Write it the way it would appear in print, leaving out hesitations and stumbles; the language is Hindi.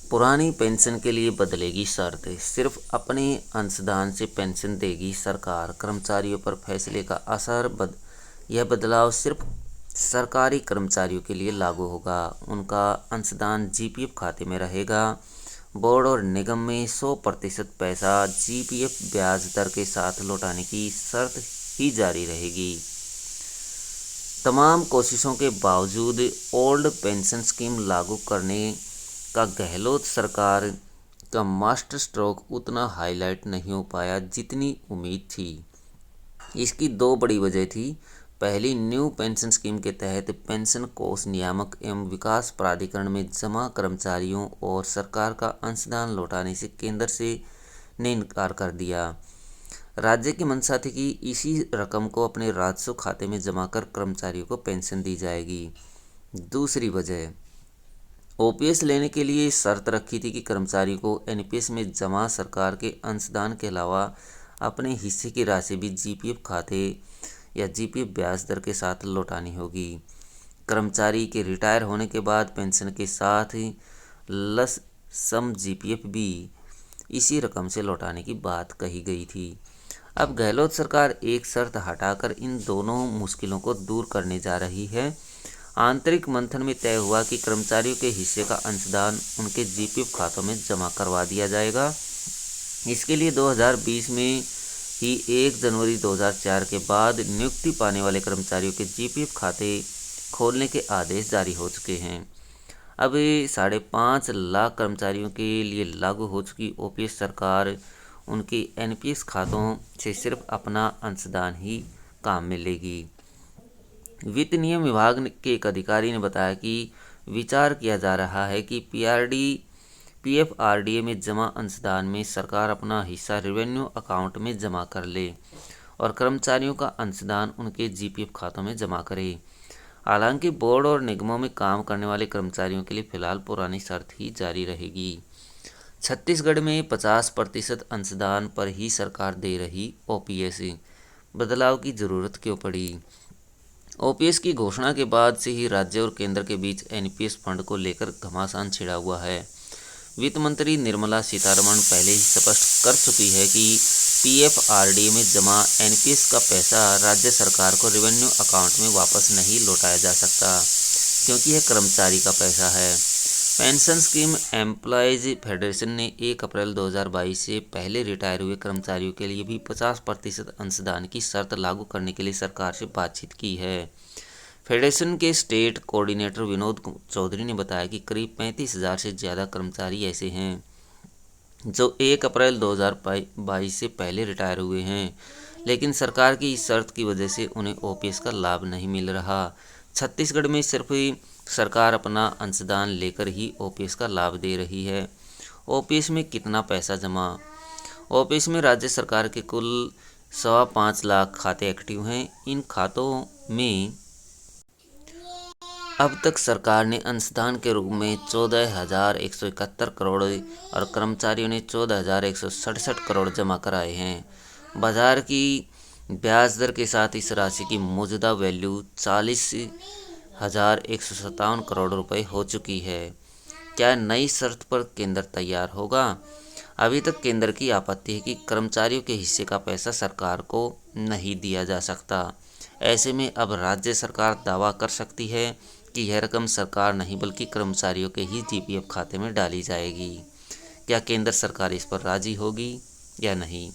पुरानी पेंशन के लिए बदलेगी शर्त, सिर्फ अपने अंशदान से पेंशन देगी सरकार, कर्मचारियों पर फैसले का असर। यह बदलाव सिर्फ सरकारी कर्मचारियों के लिए लागू होगा। उनका अंशदान जीपीएफ खाते में रहेगा। बोर्ड और निगम में 100% पैसा जीपीएफ ब्याज दर के साथ लौटाने की शर्त ही जारी रहेगी। तमाम कोशिशों के बावजूद ओल्ड पेंशन स्कीम लागू करने का गहलोत सरकार का मास्टर स्ट्रोक उतना हाईलाइट नहीं हो पाया जितनी उम्मीद थी। इसकी दो बड़ी वजह थी। पहली, न्यू पेंशन स्कीम के तहत पेंशन कोष नियामक एवं विकास प्राधिकरण में जमा कर्मचारियों और सरकार का अंशदान लौटाने से केंद्र ने इनकार कर दिया। राज्य की मंशा थी कि इसी रकम को अपने राजस्व खाते में जमा कर कर्मचारियों को पेंशन दी जाएगी। दूसरी वजह, ओपीएस लेने के लिए शर्त रखी थी कि कर्मचारी को एनपीएस में जमा सरकार के अंशदान के अलावा अपने हिस्से की राशि भी जीपीएफ खाते या जीपीएफ ब्याज दर के साथ लौटानी होगी। कर्मचारी के रिटायर होने के बाद पेंशन के साथ लस सम जीपीएफ भी इसी रकम से लौटाने की बात कही गई थी। अब गहलोत सरकार एक शर्त हटाकर इन दोनों मुश्किलों को दूर करने जा रही है। आंतरिक मंथन में तय हुआ कि कर्मचारियों के हिस्से का अंशदान उनके जीपीएफ खातों में जमा करवा दिया जाएगा। इसके लिए 2020 में ही 1 जनवरी 2004 के बाद नियुक्ति पाने वाले कर्मचारियों के जीपीएफ खाते खोलने के आदेश जारी हो चुके हैं। अब 5.5 लाख कर्मचारियों के लिए लागू हो चुकी ओपीएस सरकार उनके एनपीएस खातों से सिर्फ अपना अंशदान ही काम में लेगी। वित्त नियम विभाग के एक अधिकारी ने बताया कि विचार किया जा रहा है कि पीएफआरडीए में जमा अंशदान में सरकार अपना हिस्सा रेवेन्यू अकाउंट में जमा कर ले और कर्मचारियों का अंशदान उनके जीपीएफ खातों में जमा करे। हालांकि बोर्ड और निगमों में काम करने वाले कर्मचारियों के लिए फिलहाल पुरानी शर्त ही जारी रहेगी। छत्तीसगढ़ में 50% अंशदान पर ही सरकार दे रही ओपीएस। बदलाव की जरूरत क्यों पड़ी? ओपीएस की घोषणा के बाद से ही राज्य और केंद्र के बीच एनपीएस फंड को लेकर घमासान छिड़ा हुआ है। वित्त मंत्री निर्मला सीतारमण पहले ही स्पष्ट कर चुकी है कि पीएफआरडीए में जमा एनपीएस का पैसा राज्य सरकार को रेवेन्यू अकाउंट में वापस नहीं लौटाया जा सकता, क्योंकि यह कर्मचारी का पैसा है। पेंशन स्कीम एम्प्लॉयज फेडरेशन ने 1 अप्रैल 2022 से पहले रिटायर हुए कर्मचारियों के लिए भी 50% अंशदान की शर्त लागू करने के लिए सरकार से बातचीत की है। फेडरेशन के स्टेट कोऑर्डिनेटर विनोद चौधरी ने बताया कि करीब 35,000 से ज़्यादा कर्मचारी ऐसे हैं जो 1 अप्रैल 2022 से पहले रिटायर हुए हैं, लेकिन सरकार की इस शर्त की वजह से उन्हें ओपीएस का लाभ नहीं मिल रहा। छत्तीसगढ़ में सिर्फ सरकार अपना अंशदान लेकर ही ओपीएस का लाभ दे रही है। ओपीएस में कितना पैसा जमा? ओपीएस में राज्य सरकार के कुल 5.25 लाख खाते एक्टिव हैं। इन खातों में अब तक सरकार ने अंशदान के रूप में 14,171 करोड़ और कर्मचारियों ने 14,167 करोड़ जमा कराए हैं। बाजार की ब्याज दर के साथ इस राशि की मौजूदा वैल्यू 40,157 करोड़ रुपए हो चुकी है। क्या नई शर्त पर केंद्र तैयार होगा? अभी तक केंद्र की आपत्ति है कि कर्मचारियों के हिस्से का पैसा सरकार को नहीं दिया जा सकता। ऐसे में अब राज्य सरकार दावा कर सकती है कि यह रकम सरकार नहीं बल्कि कर्मचारियों के ही जीपीएफ खाते में डाली जाएगी। क्या केंद्र सरकार इस पर राजी होगी या नहीं?